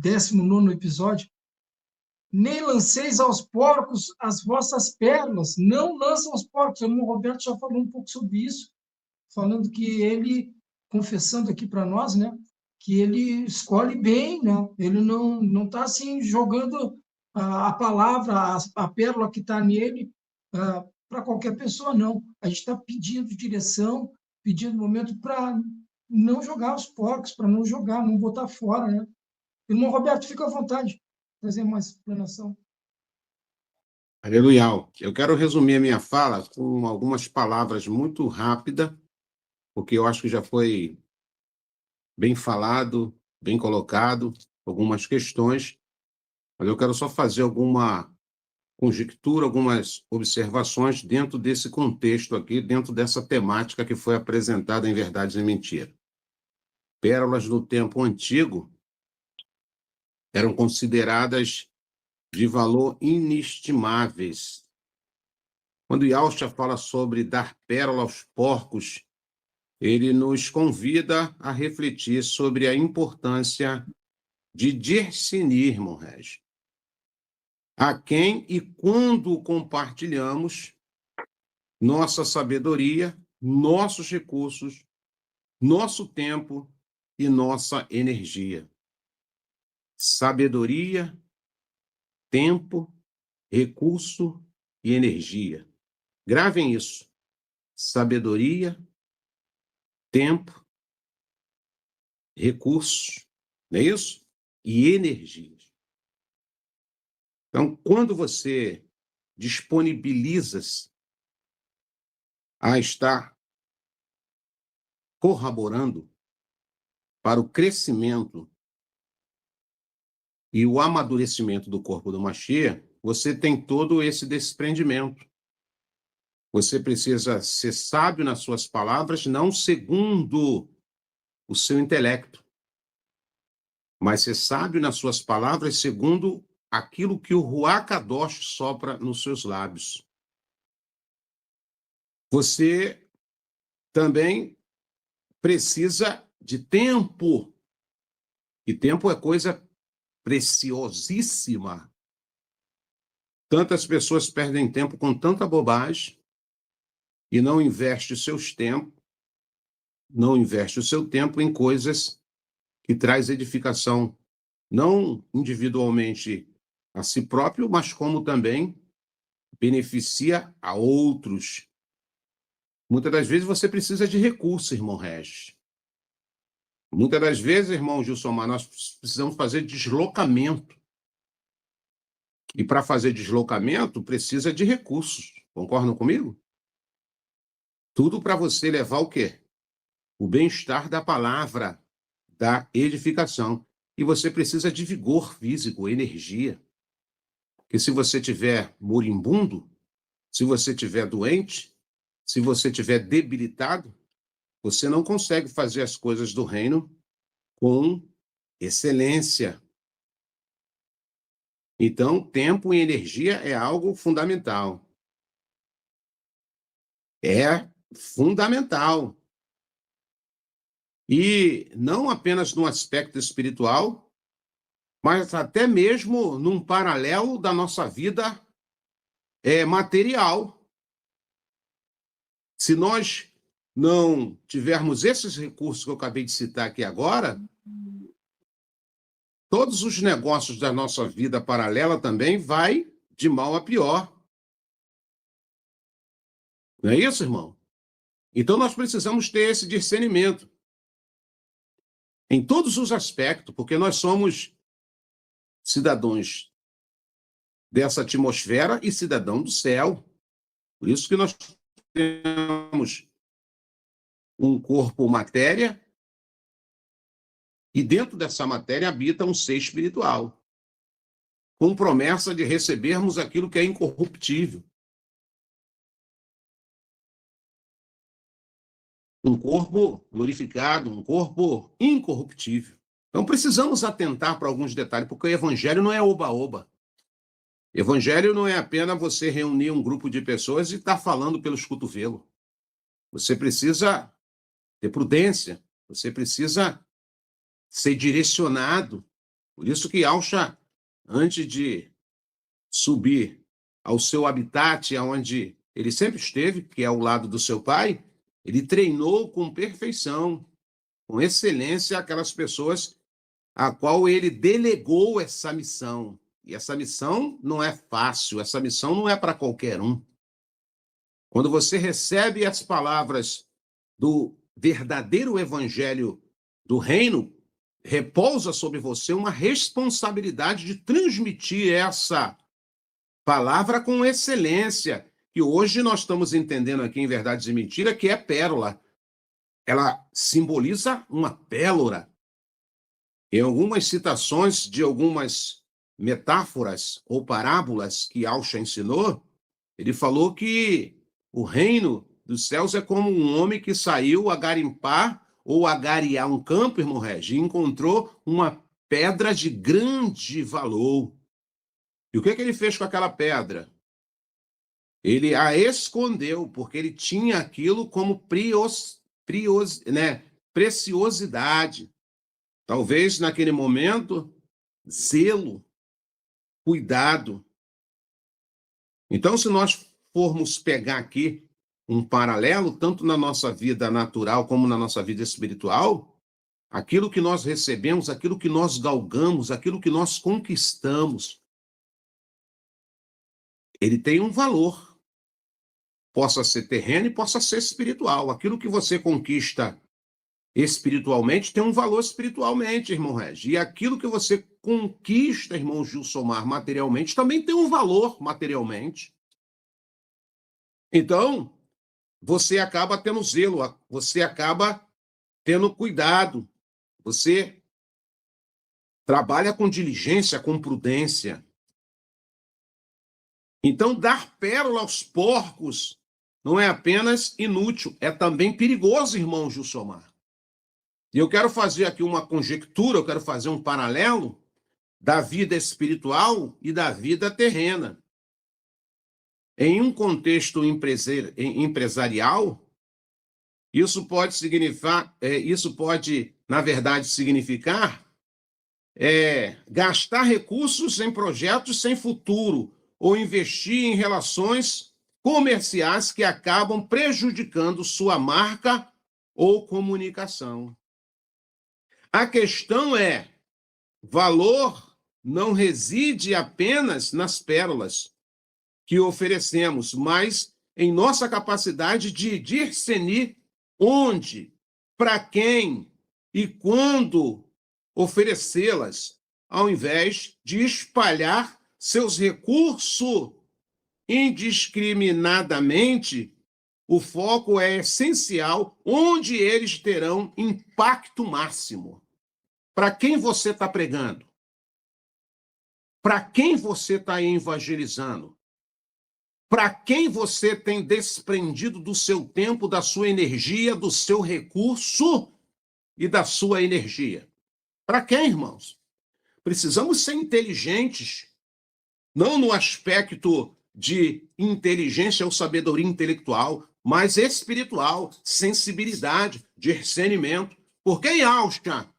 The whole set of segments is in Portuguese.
19º episódio, nem lanceis aos porcos as vossas pérolas, não lançam aos porcos. O irmão Roberto já falou um pouco sobre isso, falando que ele, confessando aqui para nós, né, que ele escolhe bem, né? Ele não está assim jogando a palavra, a pérola que está nele para qualquer pessoa, não. A gente está pedindo direção, pedindo momento para não jogar os porcos, para não jogar, não botar fora, né? Irmão Roberto, fica à vontade de trazer mais explanação. Aleluia. Eu quero resumir a minha fala com algumas palavras muito rápidas, porque eu acho que já foi bem falado, bem colocado, algumas questões, mas eu quero só fazer alguma conjectura, algumas observações dentro desse contexto aqui, dentro dessa temática que foi apresentada em Verdades e Mentira. Pérolas do tempo antigo eram consideradas de valor inestimáveis. Quando Yahshua fala sobre dar pérola aos porcos, ele nos convida a refletir sobre a importância de discernir, irmão Régio, a quem e quando compartilhamos nossa sabedoria, nossos recursos, nosso tempo e nossa energia. Sabedoria, tempo, recurso e energia. Gravem isso. Sabedoria, tempo, recursos, não é isso? E energias. Então, quando você disponibiliza-se a estar corroborando para o crescimento e o amadurecimento do corpo do Mashiach, você tem todo esse desprendimento. Você precisa ser sábio nas suas palavras, não segundo o seu intelecto, mas ser sábio nas suas palavras segundo aquilo que o Ruach Kadosh sopra nos seus lábios. Você também precisa de tempo, e tempo é coisa preciosíssima. Tantas pessoas perdem tempo com tanta bobagem e não investem o seu tempo em coisas que traz edificação, não individualmente a si próprio, mas como também beneficia a outros. Muitas das vezes você precisa de recursos, irmão Regis. Muitas das vezes, irmão Gilsomar, nós precisamos fazer deslocamento. E para fazer deslocamento, precisa de recursos. Concordam comigo? Tudo para você levar o quê? O bem-estar da palavra, da edificação. E você precisa de vigor físico, energia. Porque se você tiver moribundo, se você tiver doente, se você tiver debilitado, você não consegue fazer as coisas do reino com excelência. Então, tempo e energia é algo fundamental. É fundamental. E não apenas no aspecto espiritual, mas até mesmo num paralelo da nossa vida material. Se nós não tivermos esses recursos que eu acabei de citar aqui agora, todos os negócios da nossa vida paralela também vai de mal a pior. Não é isso, irmão? Então nós precisamos ter esse discernimento em todos os aspectos, porque nós somos cidadãos dessa atmosfera e cidadão do céu. Por isso que nós temos um corpo matéria e dentro dessa matéria habita um ser espiritual, com promessa de recebermos aquilo que é incorruptível. Um corpo glorificado, um corpo incorruptível. Então precisamos atentar para alguns detalhes, porque o evangelho não é oba-oba. Evangelho não é apenas você reunir um grupo de pessoas e estar falando pelos cotovelos. Você precisa ter prudência, você precisa ser direcionado, Por isso que Alcha, antes de subir ao seu habitat, aonde ele sempre esteve, que é ao lado do seu pai, ele treinou com perfeição, com excelência, aquelas pessoas a qual ele delegou essa missão. E essa missão não é fácil, essa missão não é para qualquer um. Quando você recebe as palavras do verdadeiro evangelho do reino, repousa sobre você uma responsabilidade de transmitir essa palavra com excelência, que hoje nós estamos entendendo aqui em Verdades e Mentira, que é pérola. Ela simboliza uma pérola. Em algumas citações de algumas metáforas ou parábolas que Alcha ensinou, ele falou que o reino dos céus é como um homem que saiu a garimpar ou a garear um campo, irmão Regi, e encontrou uma pedra de grande valor. E o que ele fez com aquela pedra? Ele a escondeu, porque ele tinha aquilo como preciosidade. Talvez naquele momento, zelo, cuidado. Então, se nós formos pegar aqui um paralelo, tanto na nossa vida natural como na nossa vida espiritual, aquilo que nós recebemos, aquilo que nós galgamos, aquilo que nós conquistamos, ele tem um valor. Possa ser terreno e possa ser espiritual. Aquilo que você conquista espiritualmente tem um valor espiritualmente, irmão Regi. E aquilo que você conquista, irmão Gilsomar, materialmente, também tem um valor materialmente. Então, você acaba tendo zelo, você acaba tendo cuidado, você trabalha com diligência, com prudência. Então, dar pérola aos porcos não é apenas inútil, é também perigoso, irmão Gilsomar. E eu quero fazer aqui uma conjectura, eu quero fazer um paralelo da vida espiritual e da vida terrena. Em um contexto empresarial, isso pode significar, na verdade, significar gastar recursos em projetos sem futuro ou investir em relações comerciais que acabam prejudicando sua marca ou comunicação. A questão é, valor não reside apenas nas pérolas que oferecemos, mas em nossa capacidade de discernir onde, para quem e quando oferecê-las, ao invés de espalhar seus recursos indiscriminadamente. O foco é essencial, onde eles terão impacto máximo. Para quem você está pregando? Para quem você está evangelizando? Para quem você tem desprendido do seu tempo, da sua energia, do seu recurso e da sua energia? Para quem, irmãos? Precisamos ser inteligentes, não no aspecto de inteligência ou sabedoria intelectual, mas espiritual, sensibilidade, discernimento. Por que Alcha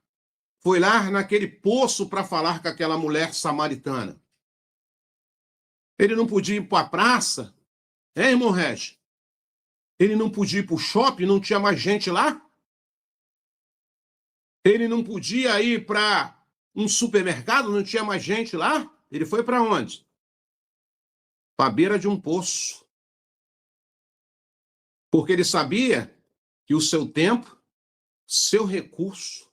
foi lá naquele poço para falar com aquela mulher samaritana? Ele não podia ir para a praça? Irmão Regi? Ele não podia ir para o shopping? Não tinha mais gente lá? Ele não podia ir para um supermercado? Não tinha mais gente lá? Ele foi para onde? Para a beira de um poço. Porque ele sabia que o seu tempo, seu recurso,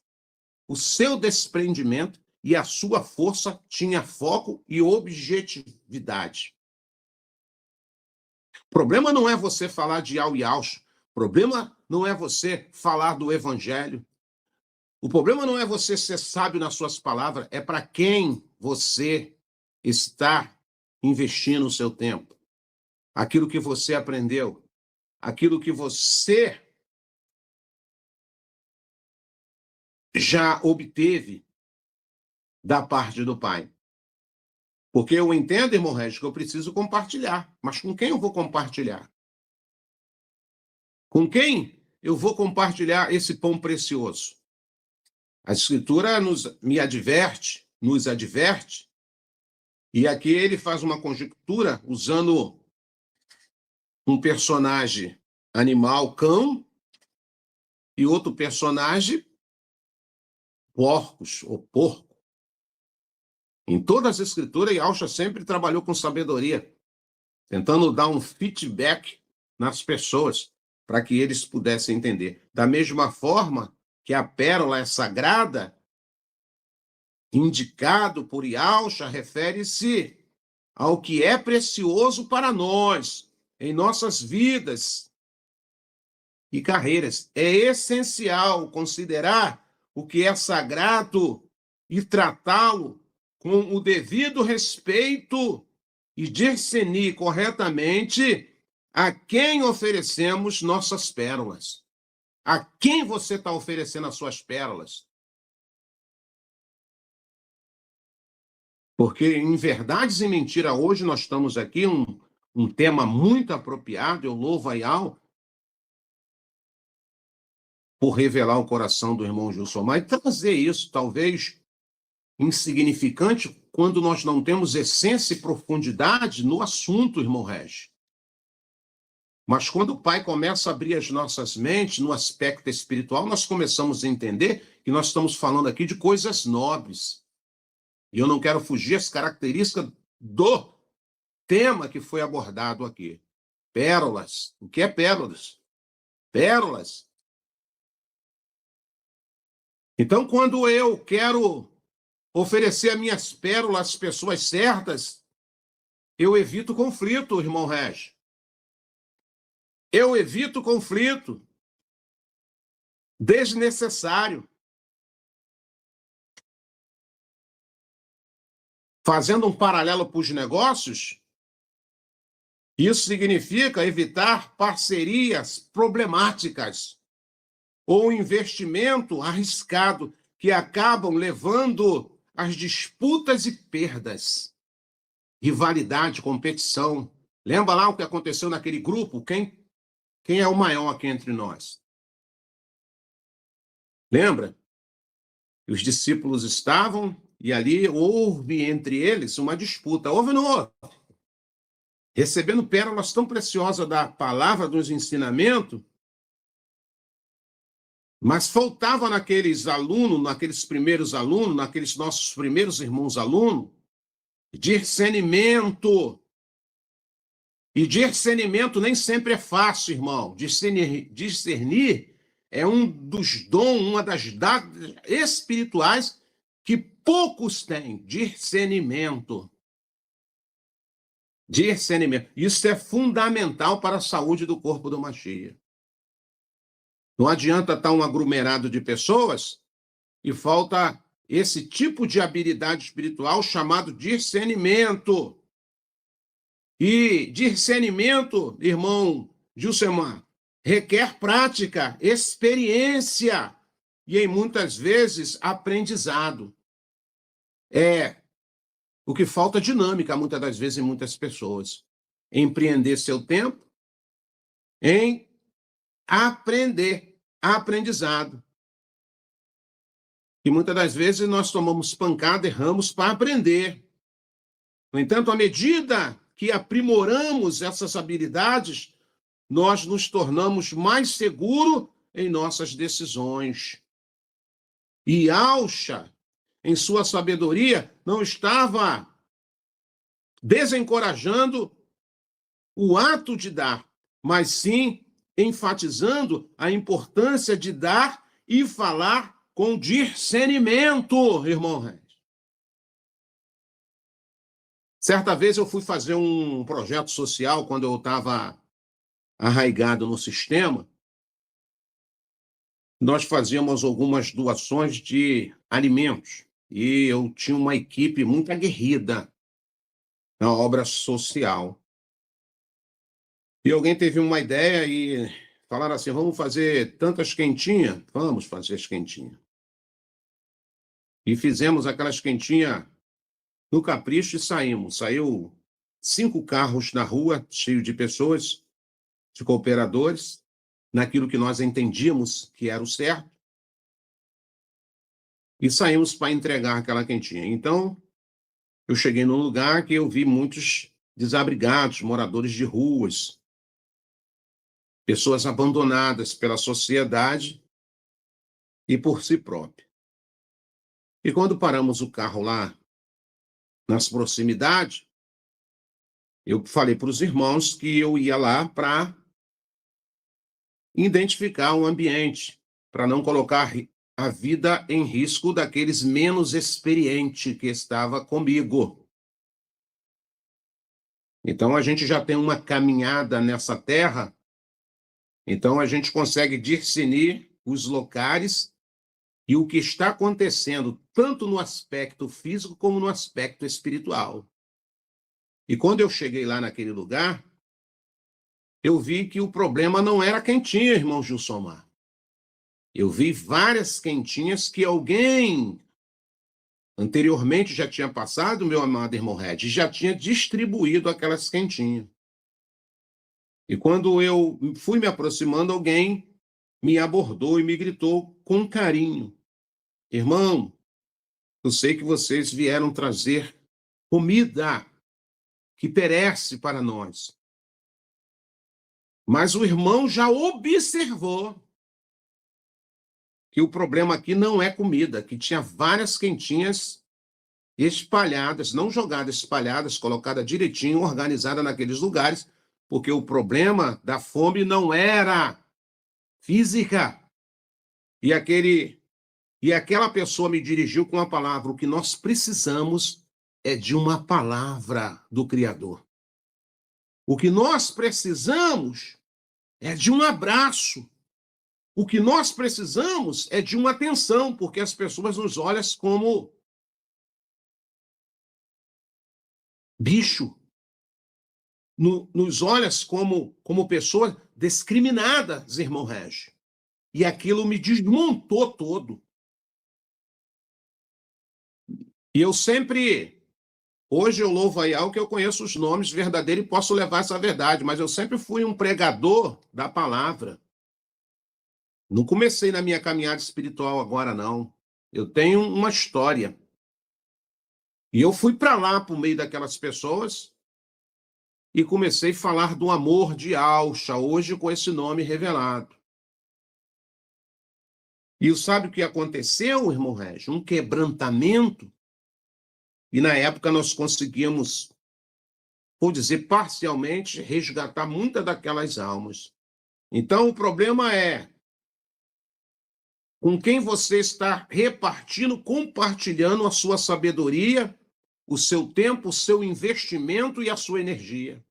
o seu desprendimento e a sua força tinha foco e objetividade. O problema não é você falar de Al e Alcha. O problema não é você falar do evangelho. O problema não é você ser sábio nas suas palavras, é para quem você está investindo o seu tempo. Aquilo que você aprendeu, aquilo que você já obteve da parte do Pai. Porque eu entendo, irmão Regi, que eu preciso compartilhar. Mas com quem eu vou compartilhar? Com quem eu vou compartilhar esse pão precioso? A Escritura me adverte nos adverte, e aqui ele faz uma conjectura usando um personagem animal, cão, e outro personagem, porcos ou porco. Em todas as escrituras, Yahshua sempre trabalhou com sabedoria, tentando dar um feedback nas pessoas, para que eles pudessem entender. Da mesma forma que a pérola é sagrada, indicado por Yahshua, refere-se ao que é precioso para nós, em nossas vidas e carreiras. É essencial considerar o que é sagrado e tratá-lo com o devido respeito e discernir corretamente a quem oferecemos nossas pérolas. A quem você está oferecendo as suas pérolas? Porque em Verdades e Mentira, hoje nós estamos aqui, um tema muito apropriado, eu louvo a Yahweh por revelar o coração do irmão Gilsomar e trazer isso, talvez insignificante, quando nós não temos essência e profundidade no assunto, irmão Regis. Mas quando o Pai começa a abrir as nossas mentes no aspecto espiritual, nós começamos a entender que nós estamos falando aqui de coisas nobres. E eu não quero fugir às características do tema que foi abordado aqui. Pérolas. O que é pérolas? Pérolas. Então, quando eu quero oferecer as minhas pérolas às pessoas certas, eu evito conflito, irmão Regis. Eu evito conflito desnecessário. Fazendo um paralelo para os negócios, isso significa evitar parcerias problemáticas ou investimento arriscado que acabam levando às disputas e perdas, rivalidade, competição. Lembra lá o que aconteceu naquele grupo? Quem é o maior aqui entre nós? Lembra? Os discípulos estavam e ali houve entre eles uma disputa. Houve ou não houve? Recebendo pérolas tão preciosas da palavra, dos ensinamentos, mas faltava naqueles alunos, naqueles primeiros alunos, naqueles nossos primeiros irmãos alunos, discernimento. E discernimento nem sempre é fácil, irmão. Discernir é um dos dons, uma das dadas espirituais que poucos têm. Discernimento. Discernimento. Isso é fundamental para a saúde do corpo do Mashiach. Não adianta estar um aglomerado de pessoas e falta esse tipo de habilidade espiritual chamado discernimento. E discernimento, irmão Gilsemar, requer prática, experiência e, em muitas vezes, aprendizado. O que falta dinâmica, muitas das vezes, em muitas pessoas. Empreender seu tempo em aprendizado. E muitas das vezes nós tomamos pancada, erramos para aprender. No entanto, à medida que aprimoramos essas habilidades, nós nos tornamos mais seguros em nossas decisões. E Yahshua, em sua sabedoria, não estava desencorajando o ato de dar, mas sim enfatizando a importância de dar e falar com discernimento, irmão Reis. Certa vez eu fui fazer um projeto social quando eu estava arraigado no sistema. Nós fazíamos algumas doações de alimentos e eu tinha uma equipe muito aguerrida na obra social. E alguém teve uma ideia e falaram assim, vamos fazer tantas quentinhas? Vamos fazer as quentinhas. E fizemos aquelas quentinhas no capricho e saímos. Saiu 5 carros na rua, cheio de pessoas, de cooperadores, naquilo que nós entendíamos que era o certo. e saímos para entregar aquela quentinha. Então, eu cheguei num lugar que eu vi muitos desabrigados, moradores de ruas, pessoas abandonadas pela sociedade e por si próprio. E quando paramos o carro lá, nas proximidades, eu falei para os irmãos que eu ia lá para identificar o ambiente, para não colocar a vida em risco daqueles menos experientes que estava comigo. Então, a gente já tem uma caminhada nessa terra, então a gente consegue discernir os locais e o que está acontecendo, tanto no aspecto físico como no aspecto espiritual. E quando eu cheguei lá naquele lugar, eu vi que o problema não era quentinha, irmão Gilsomar. Eu vi várias quentinhas que alguém anteriormente já tinha passado, meu amado irmão Red, e já tinha distribuído aquelas quentinhas. E quando eu fui me aproximando, alguém me abordou e me gritou com carinho: irmão, eu sei que vocês vieram trazer comida que perece para nós. Mas o irmão já observou que o problema aqui não é comida, que tinha várias quentinhas espalhadas, não jogadas, espalhadas, colocadas direitinho, organizadas naqueles lugares, porque o problema da fome não era física. E aquela pessoa me dirigiu com a palavra: o que nós precisamos é de uma palavra do Criador. O que nós precisamos é de um abraço. O que nós precisamos é de uma atenção, porque as pessoas nos olham como bicho, nos olham como pessoas discriminadas, irmão Regi. E aquilo me desmontou todo. E eu sempre, hoje eu louvo a Yahweh que eu conheço os nomes verdadeiros e posso levar essa verdade, mas eu sempre fui um pregador da palavra. Não comecei na minha caminhada espiritual agora, não. Eu tenho uma história. E eu fui para lá, por meio daquelas pessoas, e comecei a falar do amor de Alcha, hoje com esse nome revelado. E sabe o que aconteceu, irmão Regi? Um quebrantamento. E na época nós conseguimos, vou dizer, parcialmente, resgatar muitas daquelas almas. Então o problema é com quem você está repartindo, compartilhando a sua sabedoria, o seu tempo, o seu investimento e a sua energia.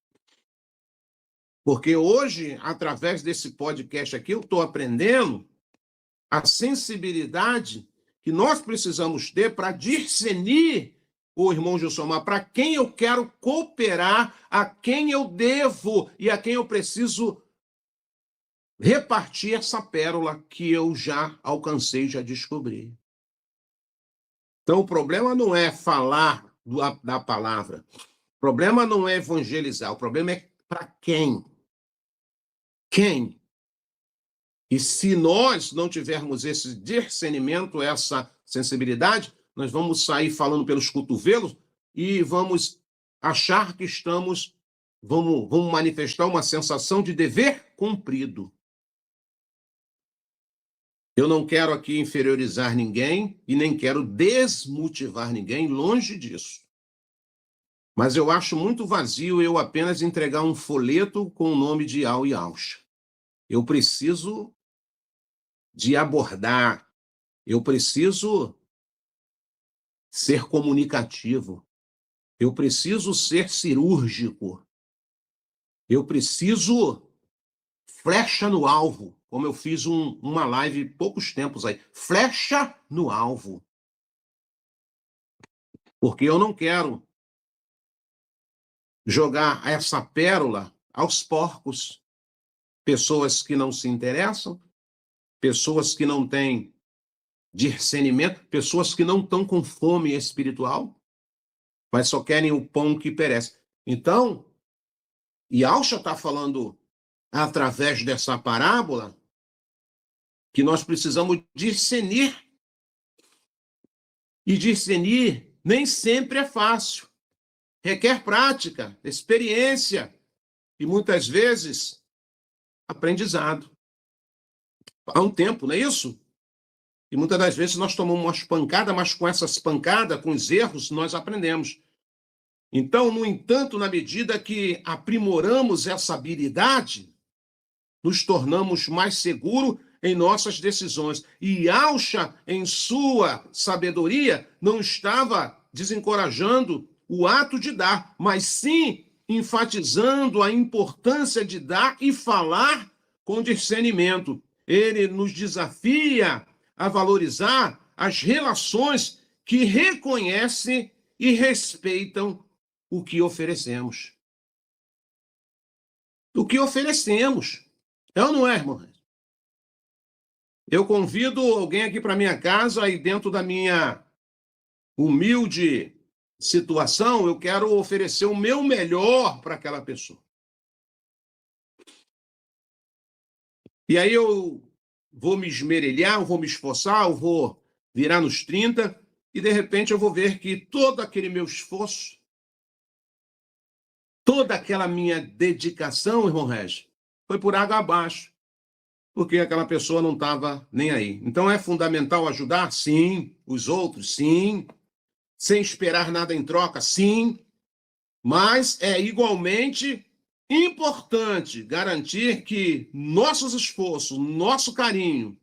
Porque hoje, através desse podcast aqui, eu estou aprendendo a sensibilidade que nós precisamos ter para discernir, o irmão Gilsomar, para quem eu quero cooperar, a quem eu devo e a quem eu preciso repartir essa pérola que eu já alcancei, já descobri. Então, o problema não é falar da palavra, o problema não é evangelizar, o problema é para quem. Quem? E se nós não tivermos esse discernimento, essa sensibilidade, nós vamos sair falando pelos cotovelos e vamos achar que vamos manifestar uma sensação de dever cumprido. Eu não quero aqui inferiorizar ninguém e nem quero desmotivar ninguém, longe disso. Mas eu acho muito vazio eu apenas entregar um folheto com o nome de Al e Alcha. Eu preciso de abordar, eu preciso ser comunicativo, eu preciso ser cirúrgico, eu preciso flecha no alvo, como eu fiz uma live poucos tempos aí, flecha no alvo. Porque eu não quero jogar essa pérola aos porcos, pessoas que não se interessam, pessoas que não têm discernimento, pessoas que não estão com fome espiritual, mas só querem o pão que perece. Então, Yahshua está falando, através dessa parábola, que nós precisamos discernir E discernir nem sempre é fácil. Requer prática, experiência e, muitas vezes, aprendizado. Há um tempo, não é isso? E muitas das vezes nós tomamos umas pancadas, mas com essas pancadas, com os erros, nós aprendemos. Então, no entanto, na medida que aprimoramos essa habilidade, nos tornamos mais seguros em nossas decisões. E Yahshua, em sua sabedoria, não estava desencorajando o ato de dar, mas sim enfatizando a importância de dar e falar com discernimento. Ele nos desafia a valorizar as relações que reconhecem e respeitam o que oferecemos. O que oferecemos. É ou não é, irmão? Eu convido alguém aqui para minha casa e dentro da minha humilde situação, eu quero oferecer o meu melhor para aquela pessoa. E aí eu vou me esmerilhar, eu vou me esforçar, eu vou virar nos 30 e de repente eu vou ver que todo aquele meu esforço, toda aquela minha dedicação, irmão Regis, foi por água abaixo, porque aquela pessoa não estava nem aí. Então é fundamental ajudar? Sim. Os outros? Sim. Sem esperar nada em troca? Sim. Mas é igualmente importante garantir que nossos esforços, nosso carinho,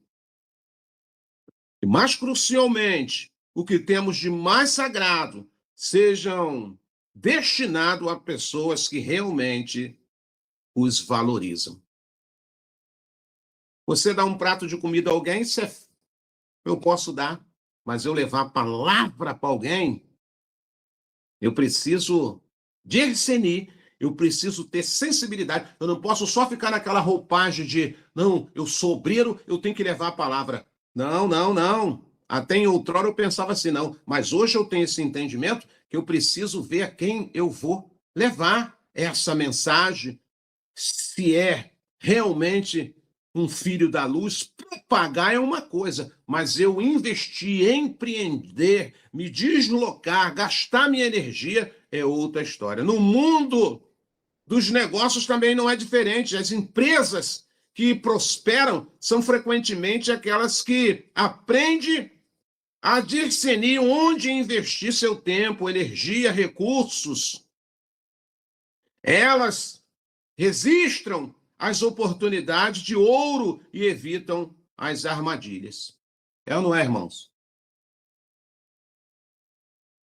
e mais crucialmente, o que temos de mais sagrado, sejam destinados a pessoas que realmente os valorizam. Você dá um prato de comida a alguém, eu posso dar, mas eu levar a palavra para alguém, eu preciso discernir, eu preciso ter sensibilidade. Eu não posso só ficar naquela roupagem de, não, eu sou obreiro, eu tenho que levar a palavra. Não, não, não. Até em outrora eu pensava assim, não. Mas hoje eu tenho esse entendimento que eu preciso ver a quem eu vou levar essa mensagem, se é realmente um filho da luz. Propagar é uma coisa, mas eu investir, empreender, me deslocar, gastar minha energia é outra história. No mundo dos negócios também não é diferente. As empresas que prosperam são frequentemente aquelas que aprendem a discernir onde investir seu tempo, energia, recursos. Elas registram as oportunidades de ouro e evitam as armadilhas. É ou não é, irmãos?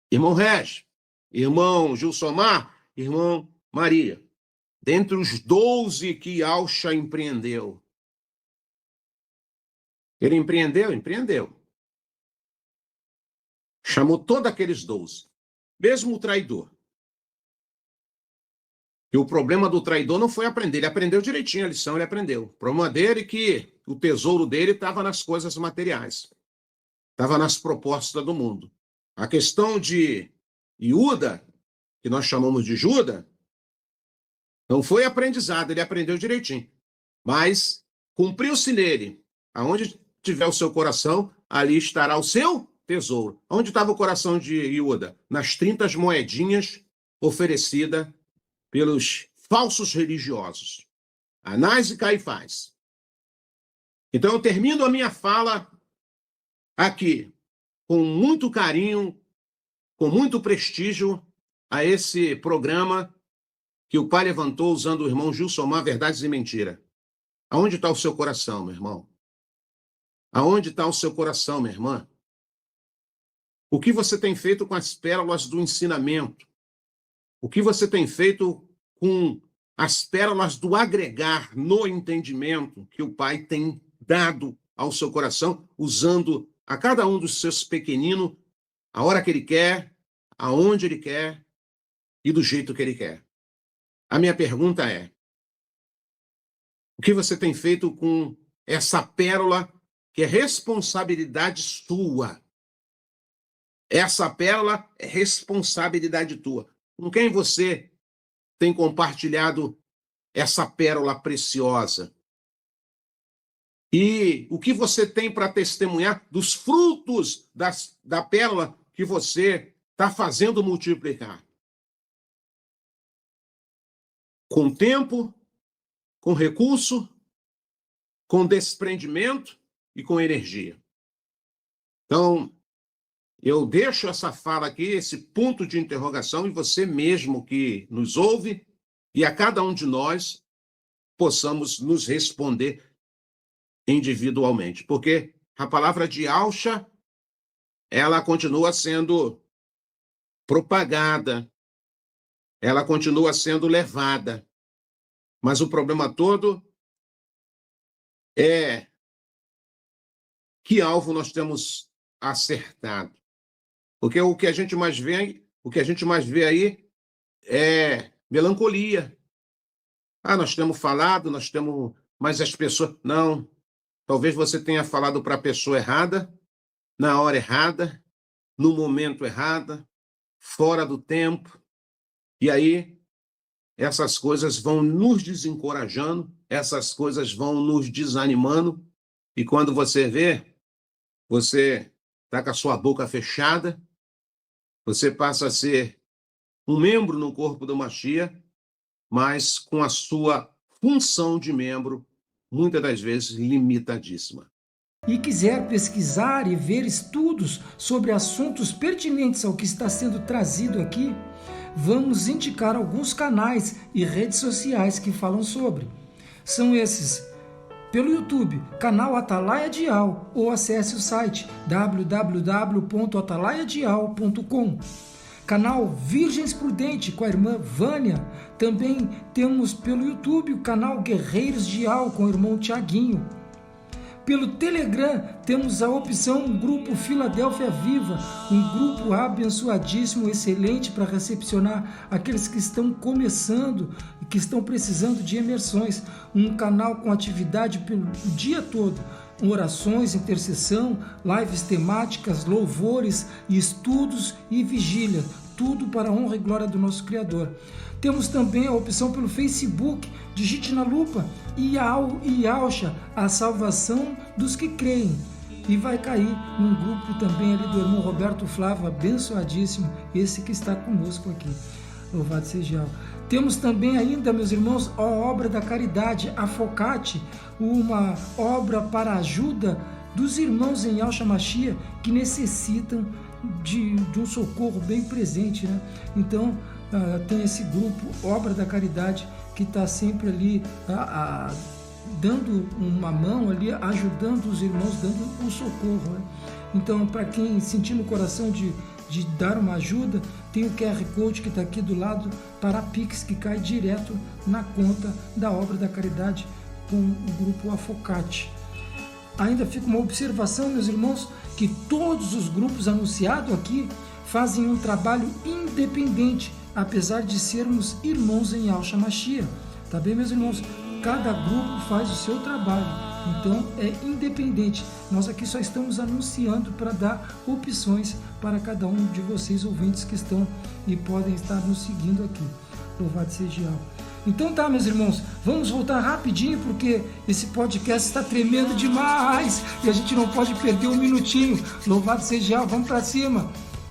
Irmão Regis, irmão Gilsomar, irmão Maria, dentre os 12 que Yahshua empreendeu. Ele empreendeu? Empreendeu. Chamou todos aqueles 12, mesmo o traidor. E o problema do traidor não foi aprender, ele aprendeu direitinho a lição, ele aprendeu. O problema dele é que o tesouro dele estava nas coisas materiais, estava nas propostas do mundo. A questão de Iuda, que nós chamamos de Judas, não foi aprendizado, ele aprendeu direitinho. Mas cumpriu-se nele. Aonde tiver o seu coração, ali estará o seu tesouro. Onde estava o coração de Iuda? Nas 30 moedinhas oferecidas pelos falsos religiosos, Anás e Caifás. Então, eu termino a minha fala aqui, com muito carinho, com muito prestígio, a esse programa que o pai levantou usando o irmão Gilsomar, Verdades e Mentira. Aonde está o seu coração, meu irmão? Aonde está o seu coração, minha irmã? O que você tem feito com as pérolas do ensinamento? O que você tem feito com as pérolas do agregar no entendimento que o Pai tem dado ao seu coração, usando a cada um dos seus pequeninos a hora que ele quer, aonde ele quer e do jeito que ele quer? A minha pergunta é: o que você tem feito com essa pérola que é responsabilidade sua? Essa pérola é responsabilidade tua. Com quem você tem compartilhado essa pérola preciosa? E o que você tem para testemunhar dos frutos da pérola que você está fazendo multiplicar. Com tempo, com recurso, com desprendimento e com energia. Então, eu deixo essa fala aqui, esse ponto de interrogação, e você mesmo que nos ouve, e a cada um de nós possamos nos responder individualmente. Porque a palavra de Alcha, ela continua sendo propagada, ela continua sendo levada. Mas o problema todo é que alvo nós temos acertado. Porque o que a gente mais vê aí é melancolia. Nós temos falado, mas as pessoas... Não, talvez você tenha falado para a pessoa errada, na hora errada, no momento errado, fora do tempo. E aí, essas coisas vão nos desencorajando, essas coisas vão nos desanimando, e quando você vê, você está com a sua boca fechada, você passa a ser um membro no corpo do Mashiach, mas com a sua função de membro, muitas das vezes, limitadíssima. E quiser pesquisar e ver estudos sobre assuntos pertinentes ao que está sendo trazido aqui, vamos indicar alguns canais e redes sociais que falam sobre. São esses: pelo YouTube, canal Atalaia Dial, ou acesse o site www.atalaiadial.com. Canal Virgens Prudente com a irmã Vânia. Também temos pelo YouTube o canal Guerreiros Dial com o irmão Tiaguinho. Pelo Telegram temos a opção Grupo Filadélfia Viva, um grupo abençoadíssimo, excelente para recepcionar aqueles que estão começando e que estão precisando de imersões. Um canal com atividade pelo dia todo, orações, intercessão, lives temáticas, louvores, estudos e vigília, tudo para a honra e glória do nosso Criador. Temos também a opção pelo Facebook, digite na lupa Alcha, a salvação dos que creem. E vai cair num grupo também ali do irmão Roberto Flávio, abençoadíssimo, esse que está conosco aqui. Louvado seja Yahweh. Temos também ainda, meus irmãos, a obra da caridade, a Focate, uma obra para a ajuda dos irmãos em Yahshua Mashiach que necessitam de um socorro bem presente, né? Então, tem esse grupo, Obra da Caridade, que está sempre ali dando uma mão ali, ajudando os irmãos, dando um socorro, né? Então, para quem sentir no coração de dar uma ajuda, tem o QR Code que está aqui do lado para a Pix, que cai direto na conta da Obra da Caridade com o grupo Afocate. Ainda fica uma observação, meus irmãos, que todos os grupos anunciados aqui fazem um trabalho independente, apesar de sermos irmãos em Yahshua Mashiach. Tá bem, meus irmãos? Cada grupo faz o seu trabalho, então é independente. Nós aqui só estamos anunciando para dar opções para cada um de vocês, ouvintes que estão e podem estar nos seguindo aqui. Louvado seja Yahweh. Então tá, meus irmãos, vamos voltar rapidinho, porque esse podcast está tremendo demais e a gente não pode perder um minutinho. Louvado seja Yahweh, vamos para cima.